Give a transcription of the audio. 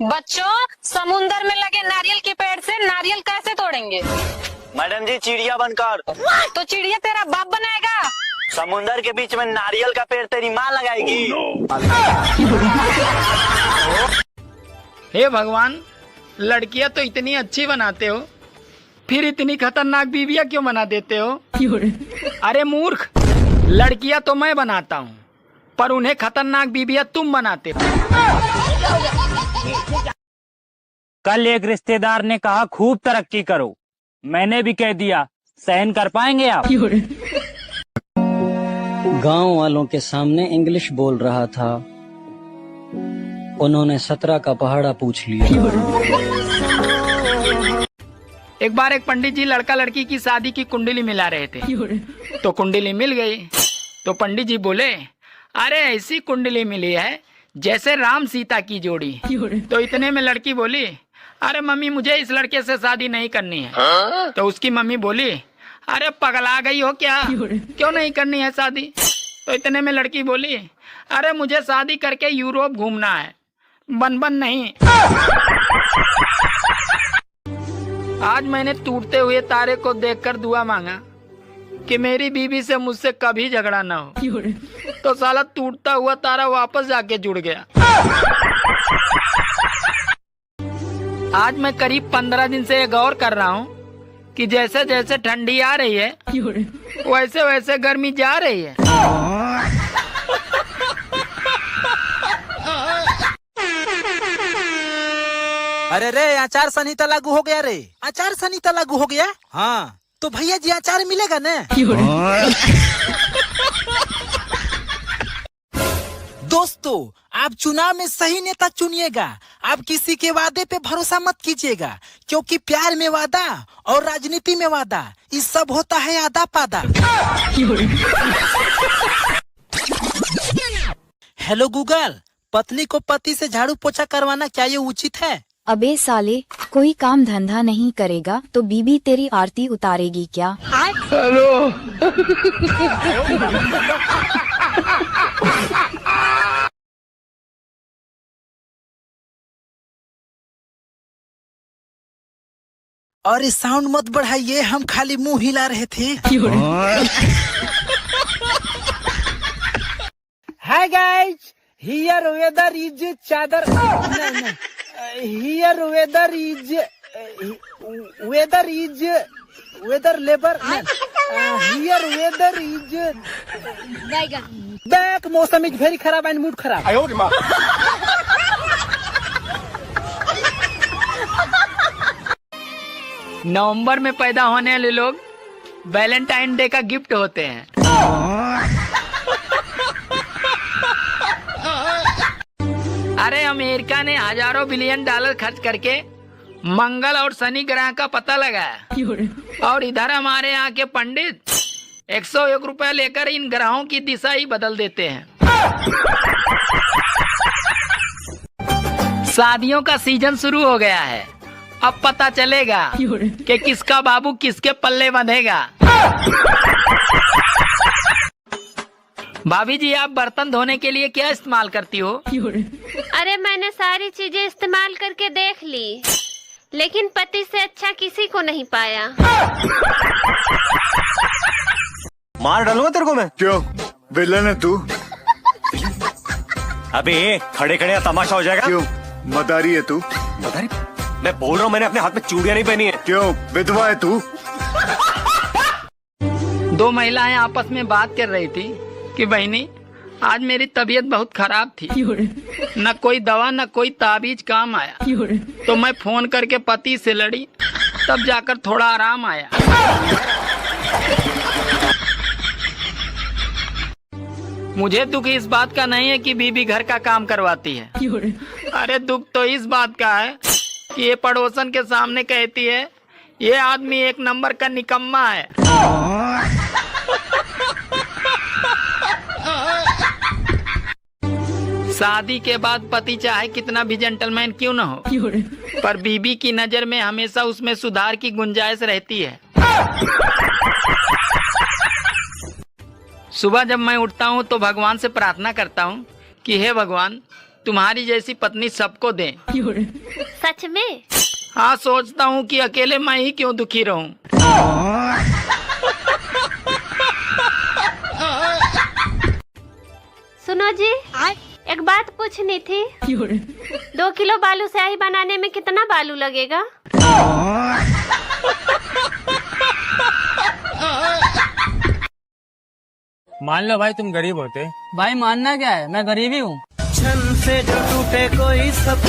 बच्चों, समुंदर में लगे नारियल के पेड़ से नारियल कैसे तोड़ेंगे? मैडम जी, चिड़िया बनकर। तो चिड़िया तेरा बाप बनाएगा। समुंदर के बीच में नारियल का पेड़ तेरी माँ लगाएगी। हे भगवान, लड़कियां तो इतनी अच्छी बनाते हो, फिर इतनी खतरनाक बीवियां क्यों बना देते हो? अरे मूर्ख, लड़कियां तो मैं बनाता हूँ, पर उन्हें खतरनाक बीवियां तुम बनाते हो। कल एक रिश्तेदार ने कहा खूब तरक्की करो, मैंने भी कह दिया सहन कर पाएंगे आप? गांव वालों के सामने इंग्लिश बोल रहा था, उन्होंने 17 का पहाड़ा पूछ लिया। एक बार एक पंडित जी लड़का लड़की की शादी की कुंडली मिला रहे थे, तो कुंडली मिल गई। तो पंडित जी बोले, अरे ऐसी कुंडली मिली है जैसे राम सीता की जोड़ी। तो इतने में लड़की बोली, अरे मम्मी, मुझे इस लड़के से शादी नहीं करनी है। तो उसकी मम्मी बोली, अरे पगला गई हो क्या, क्यों नहीं करनी है शादी? तो इतने में लड़की बोली, अरे मुझे शादी करके यूरोप घूमना है, बन नहीं। आज मैंने टूटते हुए तारे को देखकर दुआ मांगा कि मेरी बीवी से मुझसे कभी झगड़ा ना हो। तो साला टूटता हुआ तारा वापस जाके जुड़ गया। आज मैं करीब 15 दिन से ये गौर कर रहा हूँ कि जैसे जैसे ठंडी आ रही है वैसे वैसे गर्मी जा रही है। अरे रे, आचार संहिता लागू हो गया रे। आचार संहिता लागू हो गया? हाँ, तो भैया जी अचार मिलेगा ना? दोस्तों, आप चुनाव में सही नेता चुनिएगा। आप किसी के वादे पे भरोसा मत कीजिएगा, क्योंकि प्यार में वादा और राजनीति में वादा, इस सब होता है आधा पादा। हेलो गूगल, पत्नी को पति से झाड़ू पोछा करवाना क्या ये उचित है? अबे साले, कोई काम धंधा नहीं करेगा तो बीबी तेरी आरती उतारेगी क्या? हेलो। अरे साउंड मत बढ़ाइए, हम खाली मुंह हिला रहे थे। Hi guys, here weather is चादर। Here weather is weather labour. Here weather is back, मौसम इज वेरी खराब एंड मूड खराब। नवंबर में पैदा होने वाले लोग वैलेंटाइन डे का गिफ्ट होते हैं। अरे अमेरिका ने हजारों बिलियन डॉलर खर्च करके मंगल और शनि ग्रह का पता लगाया, और इधर हमारे यहाँ के पंडित 101 रुपए लेकर इन ग्रहों की दिशा ही बदल देते हैं। शादियों का सीजन शुरू हो गया है, अब पता चलेगा कि किसका बाबू किसके पल्ले बंधेगा। भाभी जी, आप बर्तन धोने के लिए क्या इस्तेमाल करती हो? अरे मैंने सारी चीजें इस्तेमाल करके देख ली, लेकिन पति से अच्छा किसी को नहीं पाया। मार डालूंगा तेरे को मैं। क्यों, विलन है तू? अबे खड़े खड़े तमाशा हो जाएगा। क्यों, मदारी है तू? मदारी? मैं बोल रहा हूँ, मैंने अपने हाथ में चूड़ियां नहीं पहनी है। क्यों, विधवा है तू? दो महिलाएं आपस में बात कर रही थी कि बहनी, आज मेरी तबीयत बहुत खराब थी, न कोई दवा न कोई ताबीज काम आया। तो मैं फोन करके पति से लड़ी, तब जाकर थोड़ा आराम आया। मुझे दुख इस बात का नहीं है कि बीबी घर का काम करवाती है। अरे दुख तो इस बात का है कि ये पड़ोसन के सामने कहती है, ये आदमी एक नंबर का निकम्मा है। शादी के बाद पति चाहे कितना भी जेंटलमैन क्यों न हो, पर बीबी की नजर में हमेशा उसमें सुधार की गुंजाइश रहती है। सुबह जब मैं उठता हूँ तो भगवान से प्रार्थना करता हूँ कि हे भगवान, तुम्हारी जैसी पत्नी सबको दें। सच में? हाँ, सोचता हूँ कि अकेले मैं ही क्यों दुखी रहूं। सुनो जी, एक बात पूछनी थी। 2 किलो बालू स्याही बनाने में कितना बालू लगेगा? मान लो भाई तुम गरीब होते। भाई मानना क्या है, मैं गरीब ही हूँ। छन से जो टूटे कोई सब